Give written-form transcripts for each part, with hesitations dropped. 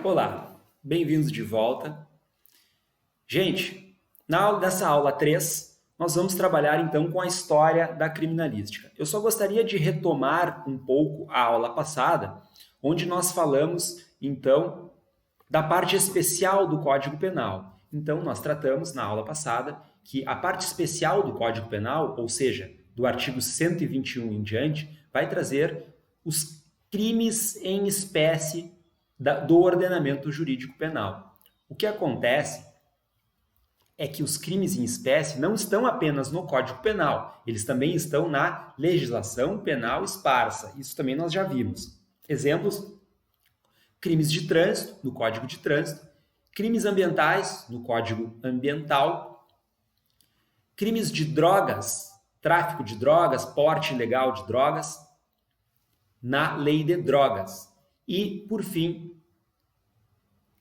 Olá, bem-vindos de volta. Gente, nessa aula 3, nós vamos trabalhar então com a história da criminalística. Eu só gostaria de retomar um pouco a aula passada, onde nós falamos então da parte especial do Código Penal. Então, nós tratamos na aula passada que a parte especial do Código Penal, ou seja, do artigo 121 em diante, vai trazer os crimes em espécie do ordenamento jurídico penal. O que acontece é que os crimes em espécie não estão apenas no Código Penal, eles também estão na legislação penal esparsa. Isso também nós já vimos. Exemplos: crimes de trânsito, no Código de Trânsito, crimes ambientais, no Código Ambiental, crimes de drogas, tráfico de drogas, porte ilegal de drogas, na Lei de Drogas. E, por fim,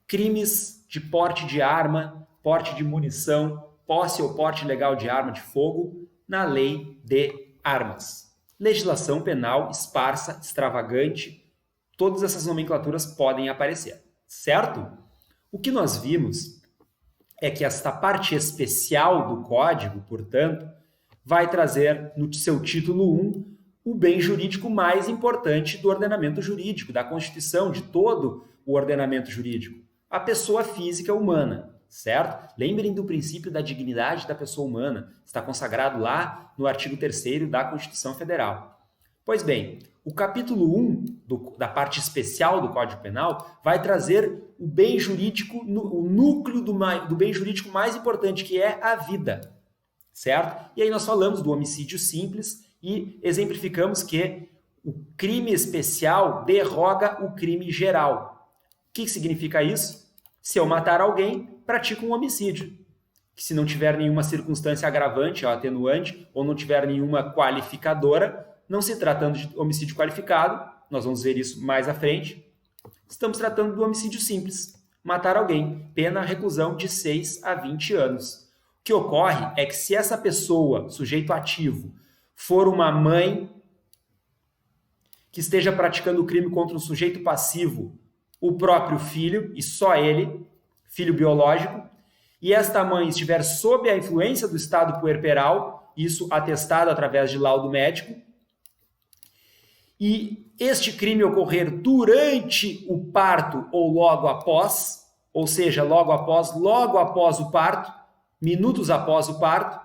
crimes de porte de arma, porte de munição, posse ou porte ilegal de arma de fogo, na Lei de Armas. Legislação penal esparsa, extravagante, todas essas nomenclaturas podem aparecer, certo? O que nós vimos é que esta parte especial do Código, portanto, vai trazer no seu título 1 o bem jurídico mais importante do ordenamento jurídico, da Constituição, de todo o ordenamento jurídico, a pessoa física humana, certo? Lembrem do princípio da dignidade da pessoa humana, está consagrado lá no artigo 3º da Constituição Federal. Pois bem, o capítulo 1 da parte especial do Código Penal vai trazer o bem jurídico, o núcleo do bem jurídico mais importante, que é a vida, certo? E aí nós falamos do homicídio simples e exemplificamos que o crime especial derroga o crime geral. O que significa isso? Se eu matar alguém, pratico um homicídio. Que se não tiver nenhuma circunstância agravante ou atenuante, ou não tiver nenhuma qualificadora, não se tratando de homicídio qualificado, nós vamos ver isso mais à frente, estamos tratando do homicídio simples. Matar alguém, pena reclusão de 6 a 20 anos. O que ocorre é que se essa pessoa, sujeito ativo, for uma mãe que esteja praticando o crime contra um sujeito passivo, o próprio filho, e só ele, filho biológico, e esta mãe estiver sob a influência do estado puerperal, isso atestado através de laudo médico, e este crime ocorrer durante o parto ou logo após, ou seja, logo após o parto, minutos após o parto,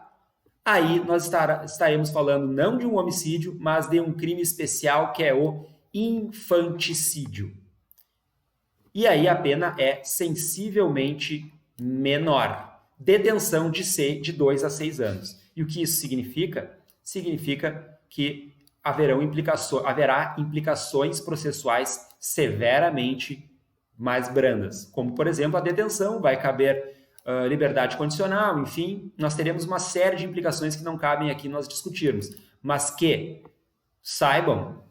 aí nós estaremos falando não de um homicídio, mas de um crime especial que é o infanticídio. E aí a pena é sensivelmente menor. Detenção de 2 a 6 anos. E o que isso significa? Significa que haverá implicações processuais severamente mais brandas. Como, por exemplo, a detenção, vai caber liberdade condicional, enfim, nós teremos uma série de implicações que não cabem aqui nós discutirmos, mas que, saibam,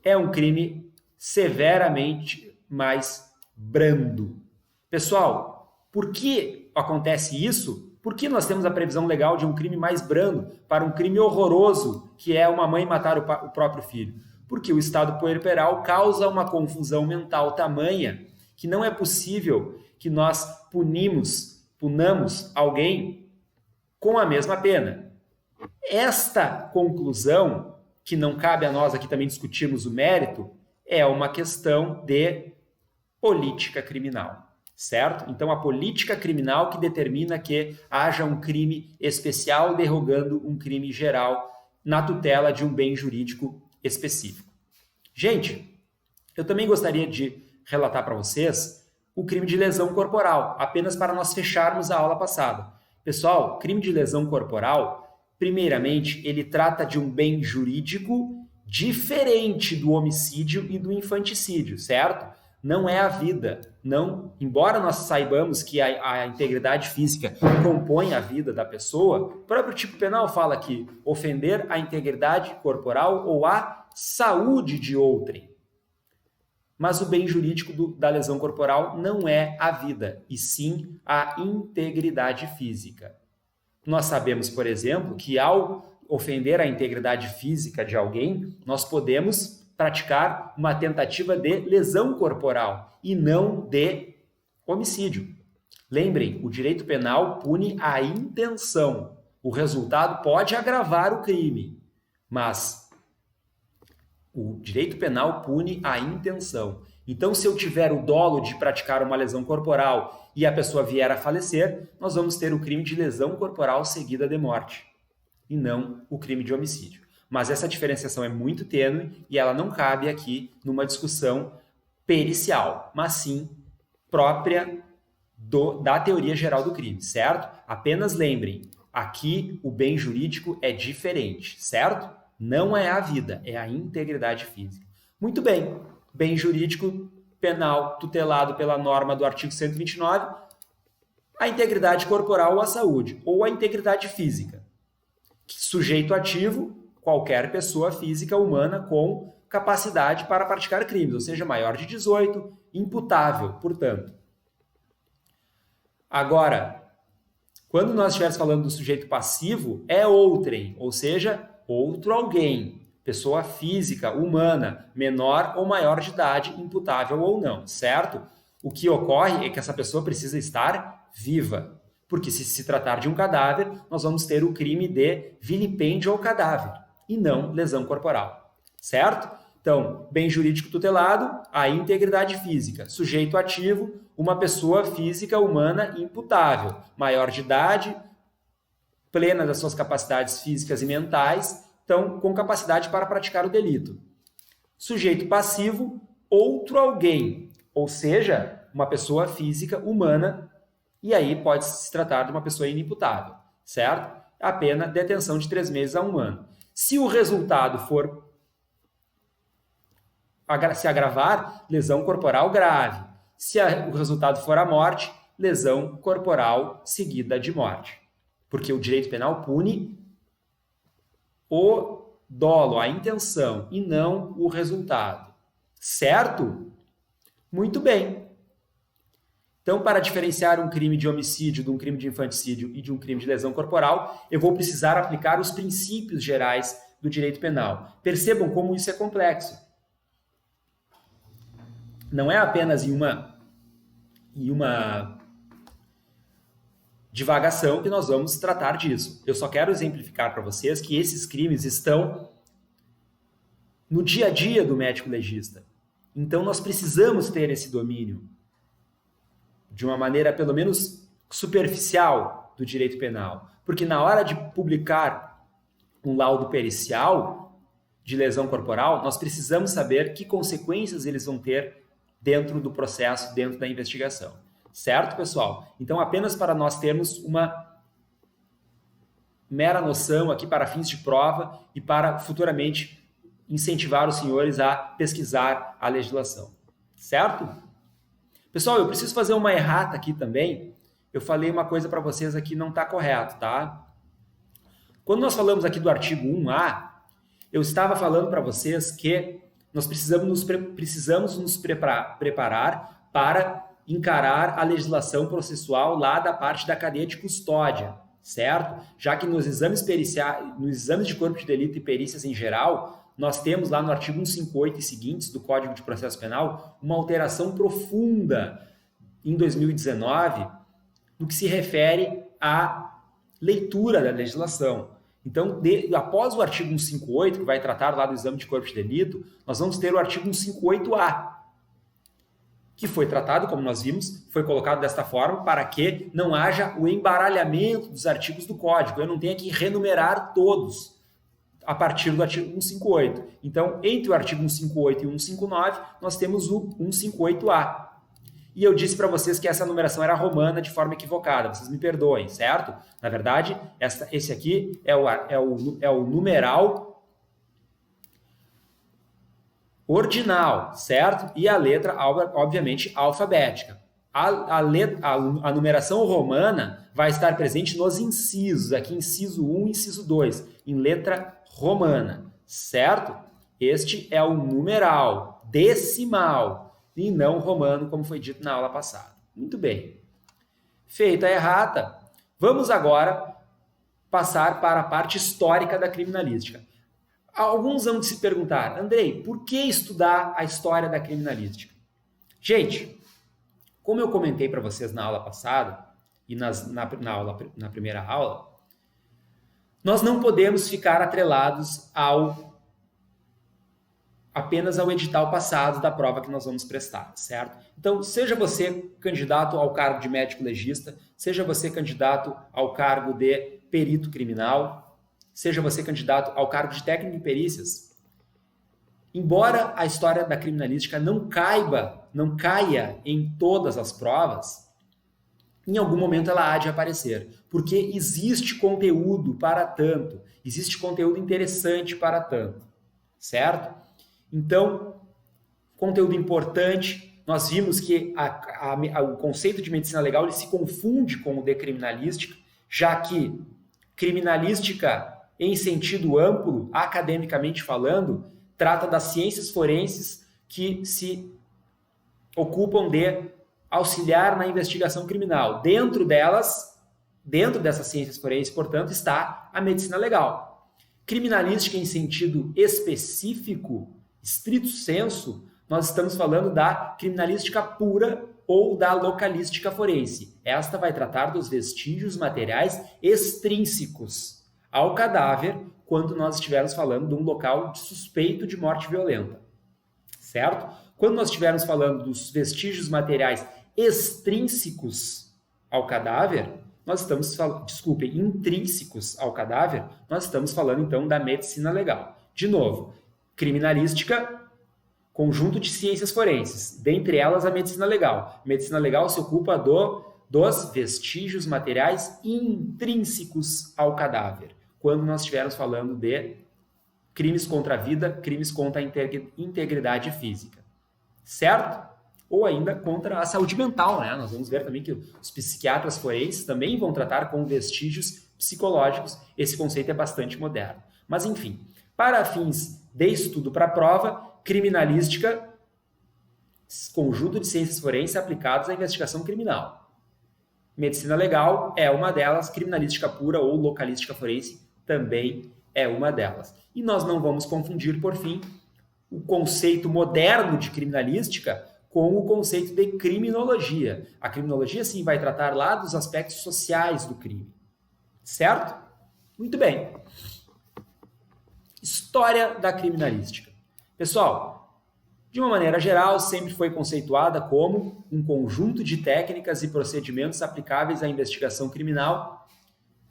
é um crime severamente mais brando. Pessoal, por que acontece isso? Por que nós temos a previsão legal de um crime mais brando para um crime horroroso, que é uma mãe matar o próprio filho? Porque o estado puerperal causa uma confusão mental tamanha que não é possível que nós punamos alguém com a mesma pena. Esta conclusão, que não cabe a nós aqui também discutirmos o mérito, é uma questão de política criminal, certo? Então, a política criminal que determina que haja um crime especial derrogando um crime geral na tutela de um bem jurídico específico. Gente, eu também gostaria de relatar para vocês o crime de lesão corporal, apenas para nós fecharmos a aula passada. Pessoal, crime de lesão corporal, primeiramente, ele trata de um bem jurídico diferente do homicídio e do infanticídio, certo? Não é a vida. Não, embora nós saibamos que a integridade física compõe a vida da pessoa, o próprio tipo penal fala que ofender a integridade corporal ou a saúde de outrem. Mas o bem jurídico da lesão corporal não é a vida, e sim a integridade física. Nós sabemos, por exemplo, que ao ofender a integridade física de alguém, nós podemos praticar uma tentativa de lesão corporal e não de homicídio. Lembrem, o direito penal pune a intenção. O resultado pode agravar o crime, mas o direito penal pune a intenção. Então, se eu tiver o dolo de praticar uma lesão corporal e a pessoa vier a falecer, nós vamos ter o crime de lesão corporal seguida de morte, e não o crime de homicídio. Mas essa diferenciação é muito tênue e ela não cabe aqui numa discussão pericial, mas sim própria da teoria geral do crime, certo? Apenas lembrem, aqui o bem jurídico é diferente, certo? Não é a vida, é a integridade física. Muito bem, bem jurídico penal tutelado pela norma do artigo 129, a integridade corporal ou a saúde, ou a integridade física. Sujeito ativo, qualquer pessoa física humana com capacidade para praticar crimes, ou seja, maior de 18, imputável, portanto. Agora, quando nós estivermos falando do sujeito passivo, é outrem, ou seja, outro alguém, pessoa física, humana, menor ou maior de idade, imputável ou não, certo? O que ocorre é que essa pessoa precisa estar viva, porque se tratar de um cadáver, nós vamos ter o crime de vilipêndio ao cadáver, e não lesão corporal, certo? Então, bem jurídico tutelado, a integridade física. Sujeito ativo, uma pessoa física humana imputável, maior de idade, plena das suas capacidades físicas e mentais, então com capacidade para praticar o delito. Sujeito passivo, outro alguém, ou seja, uma pessoa física humana, e aí pode se tratar de uma pessoa inimputável, certo? A pena, detenção de 3 meses a 1 ano. Se o resultado for se agravar, lesão corporal grave. Se o resultado for a morte, lesão corporal seguida de morte. Porque o direito penal pune o dolo, a intenção, e não o resultado. Certo? Muito bem. Então, para diferenciar um crime de homicídio de um crime de infanticídio e de um crime de lesão corporal, eu vou precisar aplicar os princípios gerais do direito penal. Percebam como isso é complexo. Não é apenas em uma divagação que nós vamos tratar disso. Eu só quero exemplificar para vocês que esses crimes estão no dia a dia do médico legista. Então, nós precisamos ter esse domínio de uma maneira, pelo menos, superficial do direito penal. Porque na hora de publicar um laudo pericial de lesão corporal, nós precisamos saber que consequências eles vão ter dentro do processo, dentro da investigação. Certo, pessoal? Então, apenas para nós termos uma mera noção aqui para fins de prova e para futuramente incentivar os senhores a pesquisar a legislação. Certo? Pessoal, eu preciso fazer uma errata aqui também. Eu falei uma coisa para vocês aqui não está correto, tá? Quando nós falamos aqui do artigo 1A, eu estava falando para vocês que nós precisamos nos preparar para encarar a legislação processual lá da parte da cadeia de custódia, certo? Já que nos exames de corpo de delito e perícias em geral, nós temos lá no artigo 158 e seguintes do Código de Processo Penal uma alteração profunda em 2019 no que se refere à leitura da legislação. Então, após o artigo 158, que vai tratar lá do exame de corpo de delito, nós vamos ter o artigo 158A, que foi tratado, como nós vimos, foi colocado desta forma para que não haja o embaralhamento dos artigos do Código. Eu não tenho que renumerar todos a partir do artigo 158. Então, entre o artigo 158 e o 159, nós temos o 158A. E eu disse para vocês que essa numeração era romana de forma equivocada. Vocês me perdoem, certo? Na verdade, esse aqui é o numeral ordinal, certo? E a letra, obviamente, alfabética. A numeração romana vai estar presente nos incisos, aqui inciso 1 e inciso 2, em letra romana, certo? Este é o numeral decimal, e não romano, como foi dito na aula passada. Muito bem. Feita a errata, vamos agora passar para a parte histórica da criminalística. Alguns vão se perguntar, Andrei, por que estudar a história da criminalística? Gente, como eu comentei para vocês na aula passada e na primeira aula, nós não podemos ficar atrelados apenas ao edital passado da prova que nós vamos prestar, certo? Então, seja você candidato ao cargo de médico legista, seja você candidato ao cargo de perito criminal, seja você candidato ao cargo de técnico em perícias, embora a história da criminalística não caia em todas as provas, em algum momento ela há de aparecer, porque existe conteúdo para tanto, existe conteúdo interessante para tanto, certo? Então, conteúdo importante, nós vimos que o conceito de medicina legal ele se confunde com o de criminalística, já que criminalística, em sentido amplo, academicamente falando, trata das ciências forenses que se ocupam de auxiliar na investigação criminal. Dentro dessas ciências forenses, portanto, está a medicina legal. Criminalística em sentido específico, estrito sensu, nós estamos falando da criminalística pura ou da localística forense. Esta vai tratar dos vestígios materiais extrínsecos ao cadáver quando nós estivermos falando de um local de suspeito de morte violenta, certo? Quando nós estivermos falando dos vestígios materiais extrínsecos ao cadáver, nós estamos falando, intrínsecos ao cadáver, nós estamos falando então da medicina legal. De novo, criminalística, conjunto de ciências forenses, dentre elas a medicina legal. A medicina legal se ocupa dos vestígios materiais intrínsecos ao cadáver, quando nós estivermos falando de crimes contra a vida, crimes contra a integridade física, certo? Ou ainda contra a saúde mental, né? Nós vamos ver também que os psiquiatras forenses também vão tratar com vestígios psicológicos. Esse conceito é bastante moderno. Mas, enfim, para fins de estudo para a prova, criminalística, conjunto de ciências forenses aplicadas à investigação criminal. Medicina legal é uma delas, criminalística pura ou localística forense também é uma delas. E nós não vamos confundir, por fim, o conceito moderno de criminalística com o conceito de criminologia. A criminologia, sim, vai tratar lá dos aspectos sociais do crime. Certo? Muito bem. História da criminalística. Pessoal, de uma maneira geral, sempre foi conceituada como um conjunto de técnicas e procedimentos aplicáveis à investigação criminal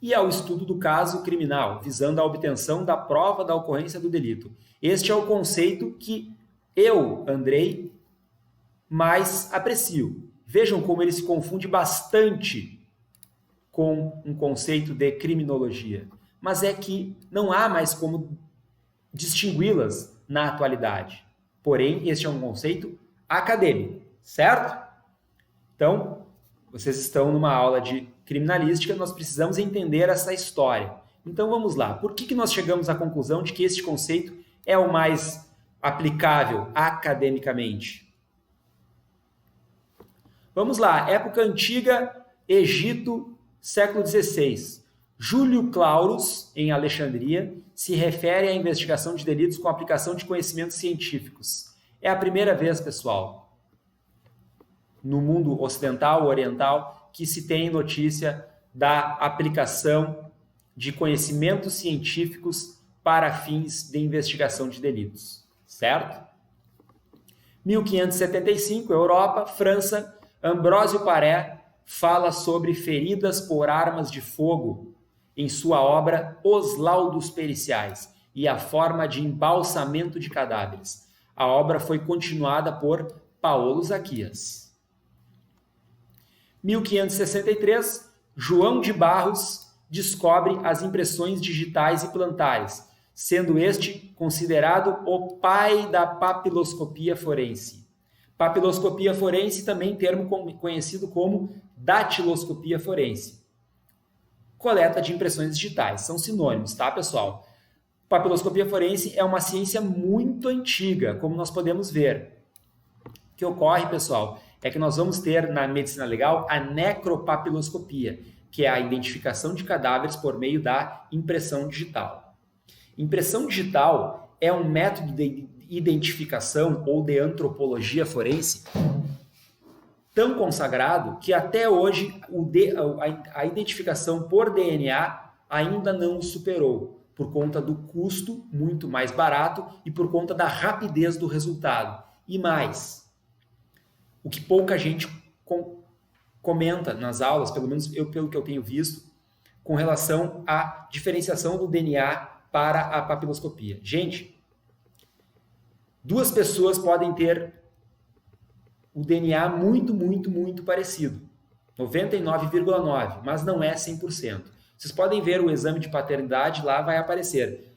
e ao estudo do caso criminal, visando a obtenção da prova da ocorrência do delito. Este é o conceito que eu, Andrei, mais aprecio. Vejam como ele se confunde bastante com um conceito de criminologia. Mas é que não há mais como distingui-las na atualidade. Porém, este é um conceito acadêmico, certo? Então, vocês estão numa aula de criminalística, nós precisamos entender essa história. Então, vamos lá. Por que nós chegamos à conclusão de que este conceito é o mais aplicável academicamente? Vamos lá. Época antiga, Egito, século XVI. Júlio Claudius, em Alexandria, se refere à investigação de delitos com aplicação de conhecimentos científicos. É a primeira vez, pessoal, no mundo ocidental, oriental, que se tem notícia da aplicação de conhecimentos científicos para fins de investigação de delitos, certo? 1575, Europa, França, Ambrósio Paré fala sobre feridas por armas de fogo em sua obra Os Laudos Periciais e a forma de embalsamento de cadáveres. A obra foi continuada por Paulo Zaquias. 1563, João de Barros descobre as impressões digitais e plantares, sendo este considerado o pai da papiloscopia forense. Papiloscopia forense, também termo conhecido como datiloscopia forense. Coleta de impressões digitais, são sinônimos, tá, pessoal? Papiloscopia forense é uma ciência muito antiga, como nós podemos ver. O que ocorre, pessoal, é que nós vamos ter na medicina legal a necropapiloscopia, que é a identificação de cadáveres por meio da impressão digital. Impressão digital é um método de identificação ou de antropologia forense tão consagrado que até hoje a identificação por DNA ainda não o superou, por conta do custo muito mais barato e por conta da rapidez do resultado. E mais, o que pouca gente comenta nas aulas, pelo menos pelo que eu tenho visto, com relação à diferenciação do DNA para a papiloscopia. Gente, duas pessoas podem ter o DNA muito parecido, 99,9%, mas não é 100%. Vocês podem ver o exame de paternidade, lá vai aparecer,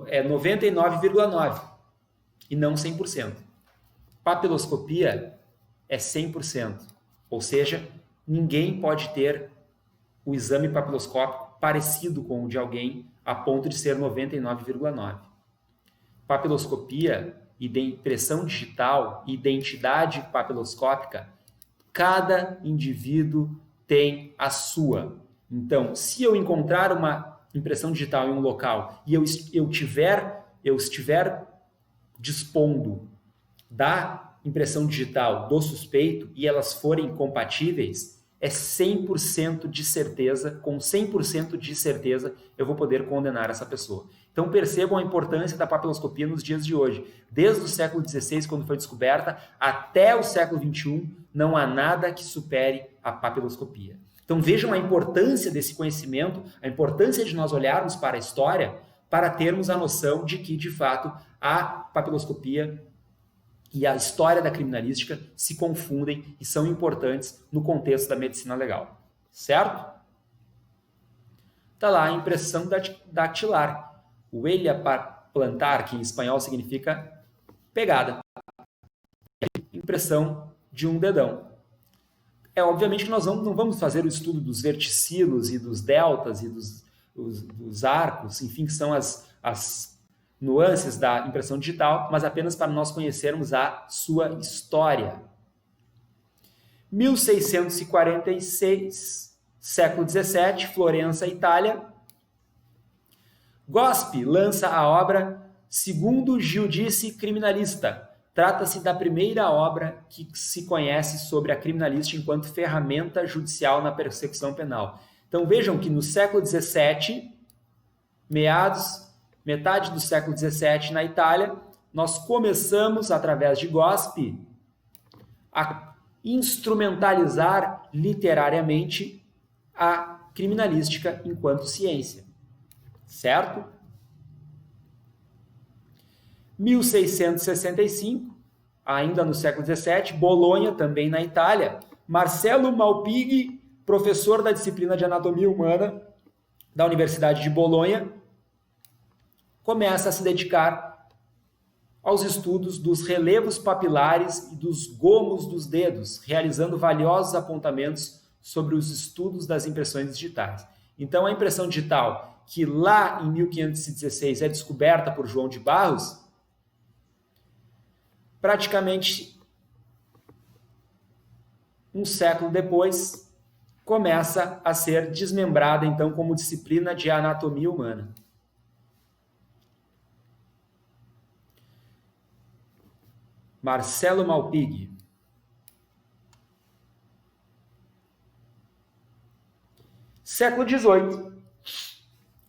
é 99,9% e não 100%. Papiloscopia é 100%, ou seja, ninguém pode ter o exame papiloscópico parecido com o de alguém a ponto de ser 99,9%. Papiloscopia e de impressão digital, identidade papiloscópica, cada indivíduo tem a sua. Então, se eu encontrar uma impressão digital em um local e eu estiver dispondo da impressão digital do suspeito e elas forem compatíveis, é 100% de certeza, com 100% de certeza, eu vou poder condenar essa pessoa. Então percebam a importância da papiloscopia nos dias de hoje. Desde o século XVI, quando foi descoberta, até o século XXI, não há nada que supere a papiloscopia. Então vejam a importância desse conhecimento, a importância de nós olharmos para a história para termos a noção de que, de fato, a papiloscopia e a história da criminalística se confundem e são importantes no contexto da medicina legal. Certo? Está lá a impressão dactilar. Huella plantar, que em espanhol significa pegada. Impressão de um dedão. É obviamente que nós não vamos fazer o estudo dos verticilos e dos deltas e dos arcos, enfim, que são as nuances da impressão digital, mas apenas para nós conhecermos a sua história. 1646, século XVII, Florença, Itália. Gospe lança a obra Segundo Giudice Criminalista. Trata-se da primeira obra que se conhece sobre a criminalística enquanto ferramenta judicial na persecução penal. Então vejam que no século XVII, metade do século XVII na Itália, nós começamos, através de Gospe, a instrumentalizar literariamente a criminalística enquanto ciência. Certo? 1665, ainda no século XVII, Bolonha, também na Itália, Marcello Malpighi, professor da disciplina de anatomia humana da Universidade de Bolonha, começa a se dedicar aos estudos dos relevos papilares e dos gomos dos dedos, realizando valiosos apontamentos sobre os estudos das impressões digitais. Então, a impressão digital, que lá em 1516 é descoberta por João de Barros, praticamente um século depois, começa a ser desmembrada, então, como disciplina de anatomia humana. Marcello Malpighi. Século XVIII.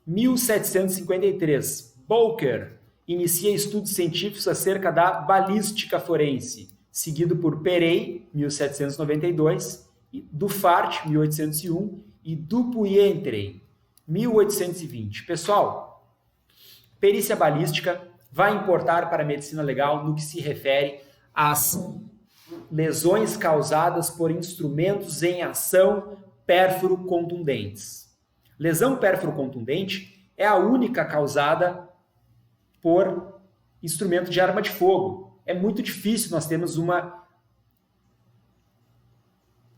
1753, Bowker inicia estudos científicos acerca da balística forense, seguido por Perey, 1792, Duffart, 1801 e Dupuytren, 1820. Pessoal, perícia balística vai importar para a medicina legal no que se refere às lesões causadas por instrumentos em ação pérfuro-contundentes. Lesão pérfuro-contundente é a única causada por instrumento de arma de fogo. É muito difícil nós termos uma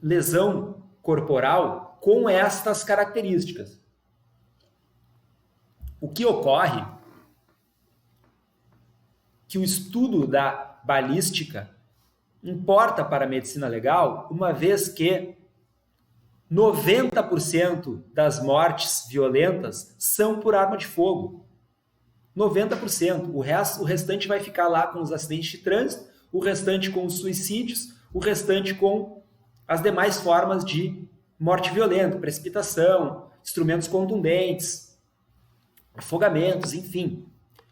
lesão corporal com estas características. O que ocorre é que o estudo da balística importa para a medicina legal, uma vez que 90% das mortes violentas são por arma de fogo. 90%. O restante vai ficar lá com os acidentes de trânsito, o restante com os suicídios, o restante com as demais formas de morte violenta, precipitação, instrumentos contundentes, afogamentos, enfim.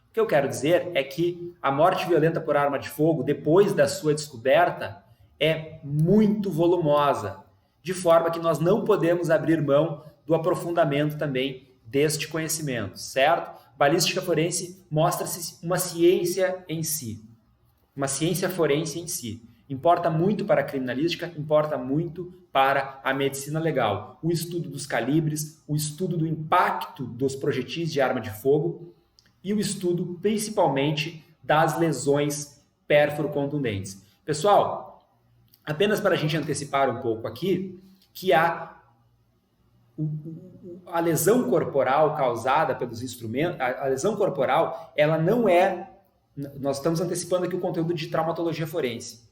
O que eu quero dizer é que a morte violenta por arma de fogo, depois da sua descoberta, é muito volumosa, de forma que nós não podemos abrir mão do aprofundamento também deste conhecimento, certo? Balística forense mostra-se uma ciência em si, uma ciência forense em si. Importa muito para a criminalística, importa muito para a medicina legal. O estudo dos calibres, o estudo do impacto dos projetis de arma de fogo e o estudo, principalmente, das lesões pérfuro-contundentes. Pessoal, apenas para a gente antecipar um pouco aqui, que a lesão corporal causada pelos instrumentos, a lesão corporal, ela não é... Nós estamos antecipando aqui o conteúdo de traumatologia forense.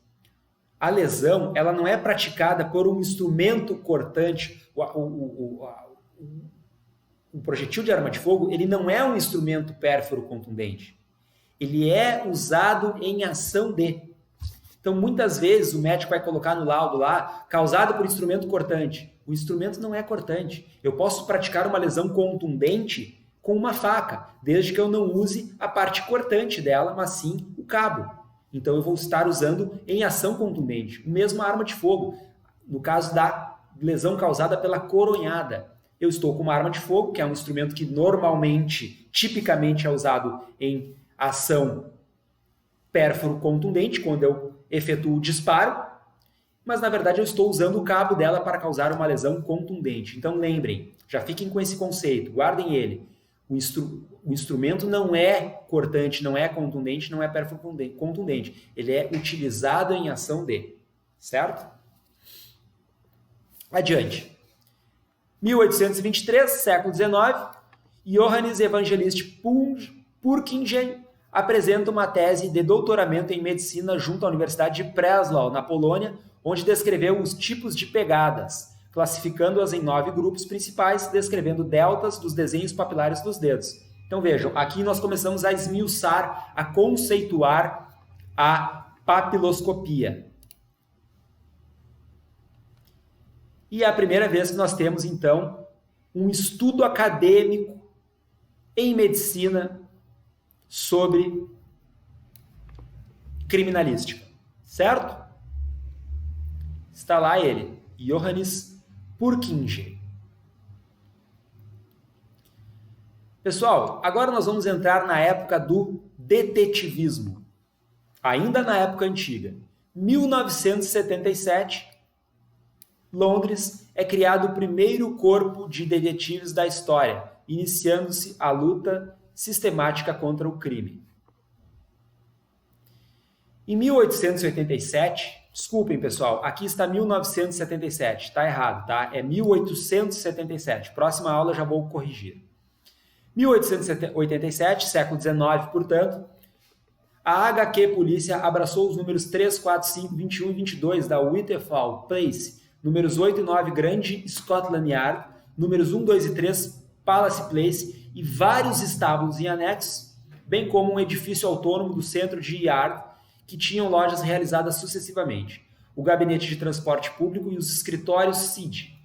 A lesão, ela não é praticada por um instrumento cortante. O projetil de arma de fogo, ele não é um instrumento pérfuro contundente. Ele é usado em ação de. Então, muitas vezes, o médico vai colocar no laudo lá, causado por instrumento cortante. O instrumento não é cortante. Eu posso praticar uma lesão contundente com uma faca, desde que eu não use a parte cortante dela, mas sim o cabo. Então, eu vou estar usando em ação contundente. O mesmo arma de fogo, no caso da lesão causada pela coronhada. Eu estou com uma arma de fogo, que é um instrumento que normalmente, tipicamente é usado em ação pérfuro contundente, quando eu efetuo o disparo, mas na verdade eu estou usando o cabo dela para causar uma lesão contundente. Então lembrem, já fiquem com esse conceito, guardem ele. O instrumento não é cortante, não é contundente, não é pérfuro contundente. Ele é utilizado em ação de, certo? Adiante. 1823, século XIX, Johannes Evangelist Purkinje apresenta uma tese de doutoramento em medicina junto à Universidade de Breslau, na Polônia, onde descreveu os tipos de pegadas, classificando-as em 9 grupos principais, descrevendo deltas dos desenhos papilares dos dedos. Então vejam, aqui nós começamos a esmiuçar, a conceituar a papiloscopia. E é a primeira vez que nós temos, então, um estudo acadêmico em medicina sobre criminalística, certo? Está lá ele, Johannes Purkinje. Pessoal, agora nós vamos entrar na época do detetivismo, ainda na época antiga. 1977, Londres, é criado o primeiro corpo de detetives da história, iniciando-se a luta sistemática contra o crime. Em 1887, desculpem pessoal, aqui está 1977, está errado, tá? É 1877, próxima aula já vou corrigir. 1887, século XIX, portanto, a HQ Polícia abraçou os números 3, 4, 5, 21 e 22 da Whitehall Place, números 8 e 9 Grande Scotland Yard, números 1, 2 e 3 Palace Place e vários estábulos em anexos, bem como um edifício autônomo do centro de Yard, que tinham lojas realizadas sucessivamente, o gabinete de transporte público e os escritórios CID.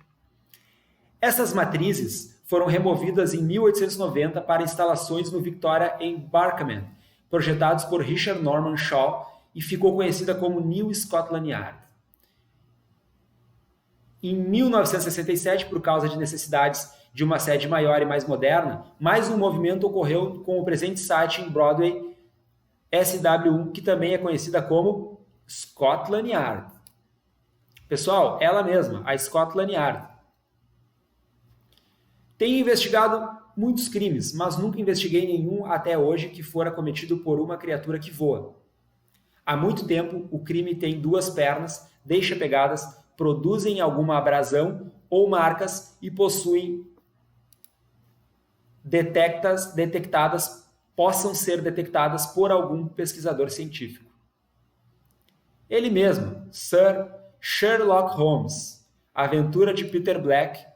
Essas matrizes foram removidas em 1890 para instalações no Victoria Embankment, projetados por Richard Norman Shaw, e ficou conhecida como New Scotland Yard. Em 1967, por causa de necessidades de uma sede maior e mais moderna, mais um movimento ocorreu com o presente site em Broadway, SW1, que também é conhecida como Scotland Yard. Pessoal, ela mesma, a Scotland Yard. Tenho investigado muitos crimes, mas nunca investiguei nenhum até hoje que fora cometido por uma criatura que voa. Há muito tempo, o crime tem 2 pernas, deixa pegadas, produzem alguma abrasão ou marcas e possuem possam ser detectadas por algum pesquisador científico. Ele mesmo, Sir Sherlock Holmes, Aventura de Peter Black,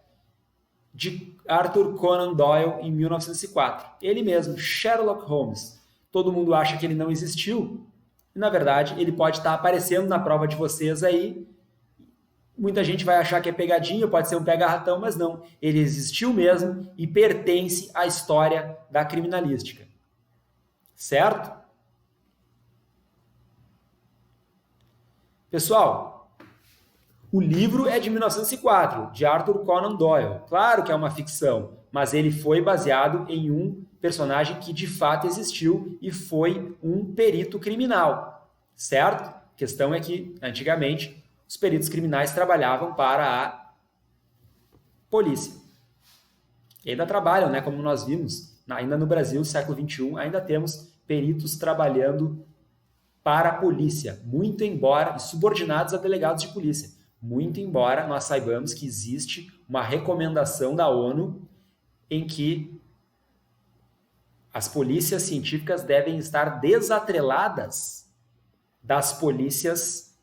de Arthur Conan Doyle em 1904. Ele mesmo, Sherlock Holmes. Todo mundo acha que ele não existiu, e na verdade ele pode estar aparecendo na prova de vocês aí. Muita gente vai achar que é pegadinha, pode ser um pega-ratão, mas não. Ele existiu mesmo e pertence à história da criminalística. Certo? Pessoal, o livro é de 1904, de Arthur Conan Doyle. Claro que é uma ficção, mas ele foi baseado em um personagem que de fato existiu e foi um perito criminal. Certo? A questão é que, antigamente, os peritos criminais trabalhavam para a polícia. E ainda trabalham, né? Como nós vimos, ainda no Brasil, século XXI, ainda temos peritos trabalhando para a polícia, muito embora, e subordinados a delegados de polícia, muito embora nós saibamos que existe uma recomendação da ONU em que as polícias científicas devem estar desatreladas das polícias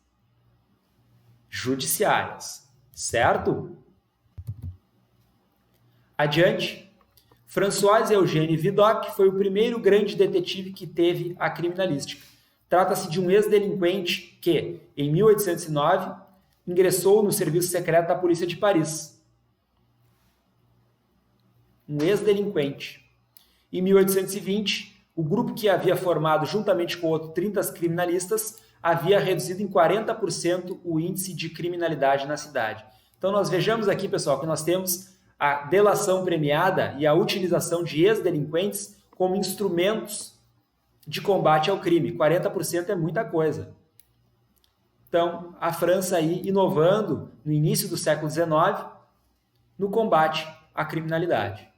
judiciárias, certo? Adiante. François Eugène Vidocq foi o primeiro grande detetive que teve a criminalística. Trata-se de um ex-delinquente que, em 1809, ingressou no serviço secreto da polícia de Paris. Um ex-delinquente. Em 1820, o grupo que havia formado juntamente com outros 30 criminalistas havia reduzido em 40% o índice de criminalidade na cidade. Então nós vejamos aqui, pessoal, que nós temos a delação premiada e a utilização de ex-delinquentes como instrumentos de combate ao crime. 40% é muita coisa. Então, a França aí inovando no início do século XIX no combate à criminalidade.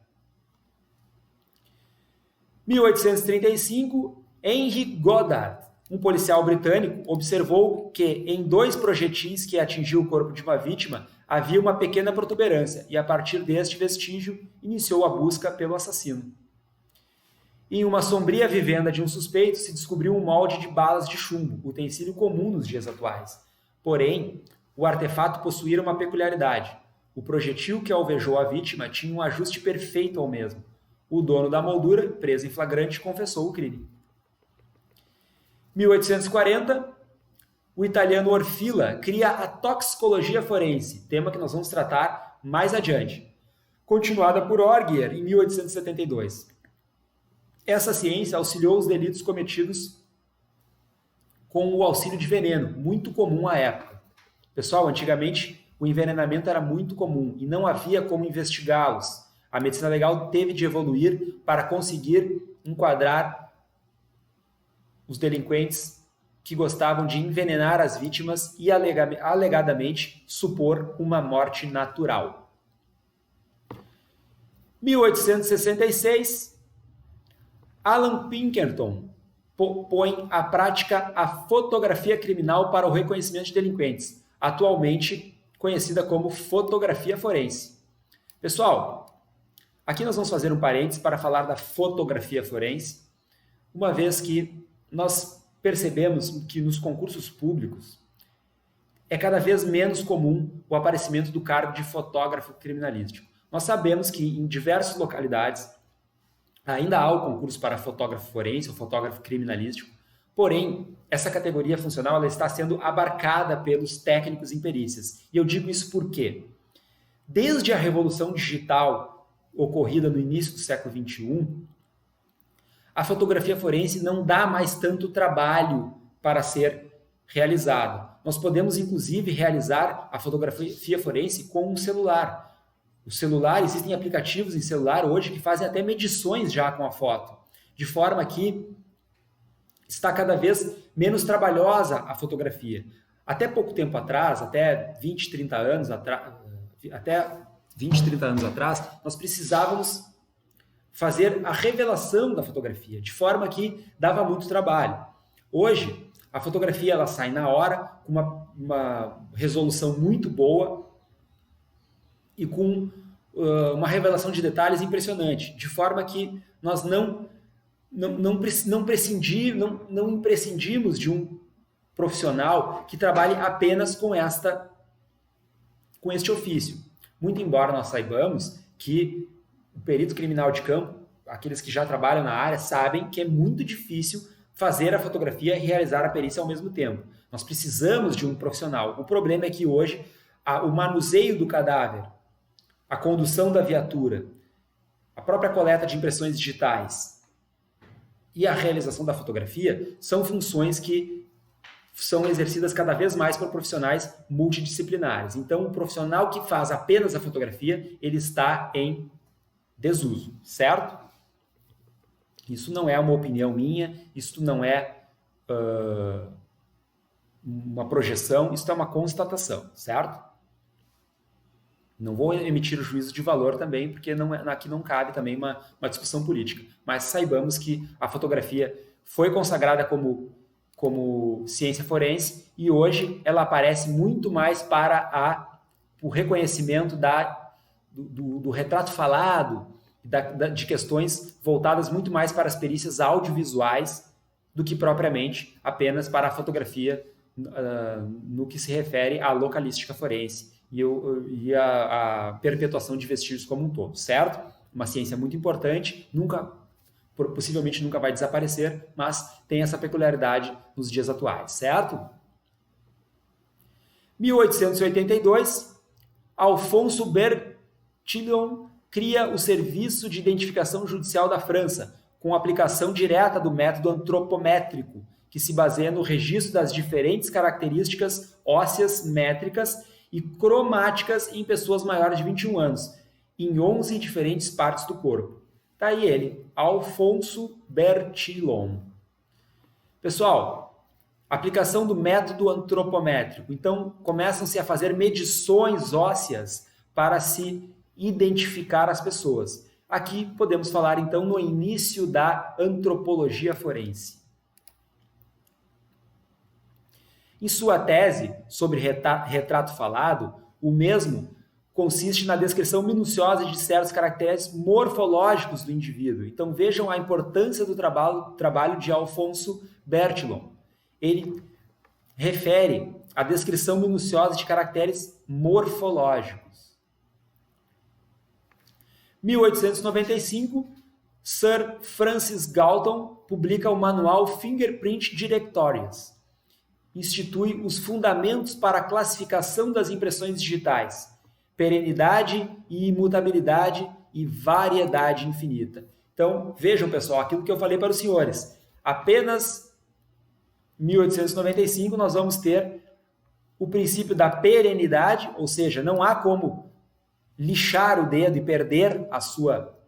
1835, Henry Goddard, um policial britânico, observou que em 2 projetis que atingiu o corpo de uma vítima havia uma pequena protuberância e, a partir deste vestígio, iniciou a busca pelo assassino. Em uma sombria vivenda de um suspeito se descobriu um molde de balas de chumbo, utensílio comum nos dias atuais. Porém, o artefato possuía uma peculiaridade. O projetil que alvejou a vítima tinha um ajuste perfeito ao mesmo. O dono da moldura, preso em flagrante, confessou o crime. 1840, o italiano Orfila cria a toxicologia forense, tema que nós vamos tratar mais adiante, continuada por Orgier em 1872. Essa ciência auxiliou os delitos cometidos com o auxílio de veneno, muito comum à época. Pessoal, antigamente o envenenamento era muito comum e não havia como investigá-los. A medicina legal teve de evoluir para conseguir enquadrar os delinquentes que gostavam de envenenar as vítimas e alegadamente supor uma morte natural. 1866, Alan Pinkerton põe à prática a fotografia criminal para o reconhecimento de delinquentes, atualmente conhecida como fotografia forense. Pessoal, aqui nós vamos fazer um parênteses para falar da fotografia forense, uma vez que nós percebemos que nos concursos públicos é cada vez menos comum o aparecimento do cargo de fotógrafo criminalístico. Nós sabemos que em diversas localidades ainda há o concurso para fotógrafo forense ou fotógrafo criminalístico, porém, essa categoria funcional ela está sendo abarcada pelos técnicos em perícias. E eu digo isso por quê? Desde a revolução digital ocorrida no início do século XXI, a fotografia forense não dá mais tanto trabalho para ser realizado. Nós podemos, inclusive, realizar a fotografia forense com um celular. O celular, existem aplicativos em celular hoje que fazem até medições já com a foto, de forma que está cada vez menos trabalhosa a fotografia. Até pouco tempo atrás, até 20, 30 anos atrás, nós precisávamos fazer a revelação da fotografia, de forma que dava muito trabalho. Hoje, a fotografia ela sai na hora, com uma resolução muito boa e com uma revelação de detalhes impressionante, de forma que nós não imprescindimos de um profissional que trabalhe apenas com este ofício. Muito embora nós saibamos que o perito criminal de campo, aqueles que já trabalham na área, sabem que é muito difícil fazer a fotografia e realizar a perícia ao mesmo tempo. Nós precisamos de um profissional. O problema é que hoje o manuseio do cadáver, a condução da viatura, a própria coleta de impressões digitais e a realização da fotografia são funções que são exercidas cada vez mais por profissionais multidisciplinares. Então, o profissional que faz apenas a fotografia, ele está em desuso, certo? Isso não é uma opinião minha, isso não é uma projeção, isso é uma constatação, certo? Não vou emitir juízo de valor também, porque aqui não cabe também uma discussão política. Mas saibamos que a fotografia foi consagrada como ciência forense e hoje ela aparece muito mais para o reconhecimento do retrato falado, de questões voltadas muito mais para as perícias audiovisuais do que propriamente apenas para a fotografia no que se refere à localística forense e a perpetuação de vestígios como um todo, certo? Uma ciência muito importante, possivelmente nunca vai desaparecer, mas tem essa peculiaridade nos dias atuais, certo? 1882, Alfonso Bertillon cria o Serviço de Identificação Judicial da França, com aplicação direta do método antropométrico, que se baseia no registro das diferentes características ósseas métricas e cromáticas em pessoas maiores de 21 anos, em 11 diferentes partes do corpo. Tá aí ele, Alfonso Bertillon. Pessoal, aplicação do método antropométrico. Então, começam-se a fazer medições ósseas para se identificar as pessoas. Aqui podemos falar, então, no início da antropologia forense. Em sua tese sobre retrato falado, o mesmo consiste na descrição minuciosa de certos caracteres morfológicos do indivíduo. Então vejam a importância do trabalho de Alfonso Bertillon. Ele refere a descrição minuciosa de caracteres morfológicos. 1895, Sir Francis Galton publica o manual Fingerprint Directories. Institui os fundamentos para a classificação das impressões digitais, perenidade e imutabilidade e variedade infinita. Então, vejam, pessoal, aquilo que eu falei para os senhores. Apenas 1895 nós vamos ter o princípio da perenidade, ou seja, não há como lixar o dedo e perder a sua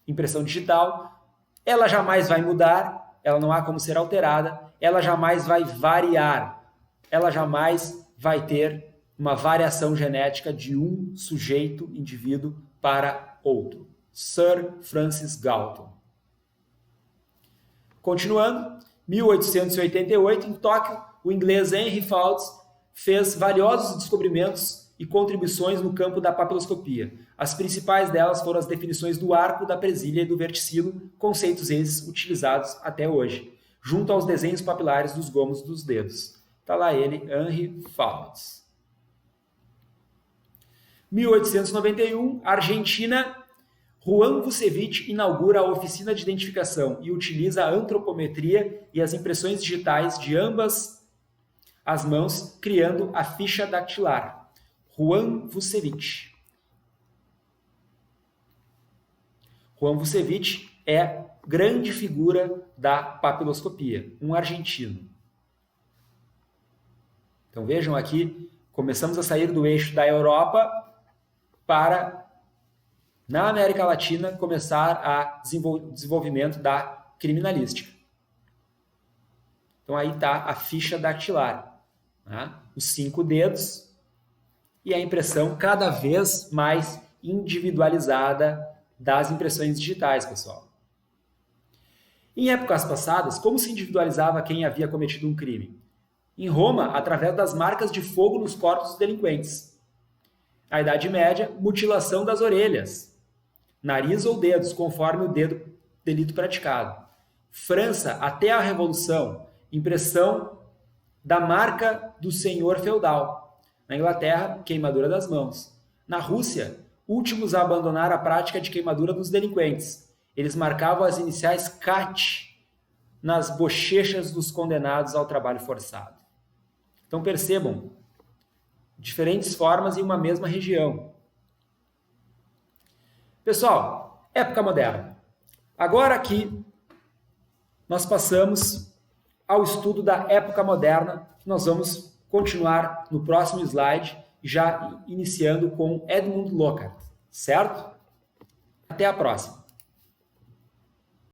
impressão digital. Ela jamais vai mudar, ela não há como ser alterada, ela jamais vai variar, ela jamais vai ter uma variação genética de um sujeito, indivíduo, para outro. Sir Francis Galton. Continuando, 1888, em Tóquio, o inglês Henry Faulds fez valiosos descobrimentos e contribuições no campo da papiloscopia. As principais delas foram as definições do arco, da presilha e do verticilo, conceitos esses utilizados até hoje, junto aos desenhos papilares dos gomos dos dedos. Está lá ele, Henry Faulds. 1891, Argentina, Juan Vucevich inaugura a oficina de identificação e utiliza a antropometria e as impressões digitais de ambas as mãos, criando a ficha dactilar. Juan Vucevich. Juan Vucevich é grande figura da papiloscopia, um argentino. Então vejam aqui, começamos a sair do eixo da Europa para, na América Latina, começar a desenvolvimento da criminalística. Então aí está a ficha dactilar, né? Os 5 dedos e a impressão cada vez mais individualizada das impressões digitais, pessoal. Em épocas passadas, como se individualizava quem havia cometido um crime? Em Roma, através das marcas de fogo nos corpos dos delinquentes. Na Idade Média, mutilação das orelhas, nariz ou dedos, conforme o delito praticado. França, até a Revolução, impressão da marca do senhor feudal. Na Inglaterra, queimadura das mãos. Na Rússia, últimos a abandonar a prática de queimadura dos delinquentes. Eles marcavam as iniciais CAT nas bochechas dos condenados ao trabalho forçado. Então percebam, diferentes formas em uma mesma região. Pessoal, época moderna. Agora aqui nós passamos ao estudo da época moderna. Nós vamos continuar no próximo slide, já iniciando com Edmund Lockhart, certo? Até a próxima.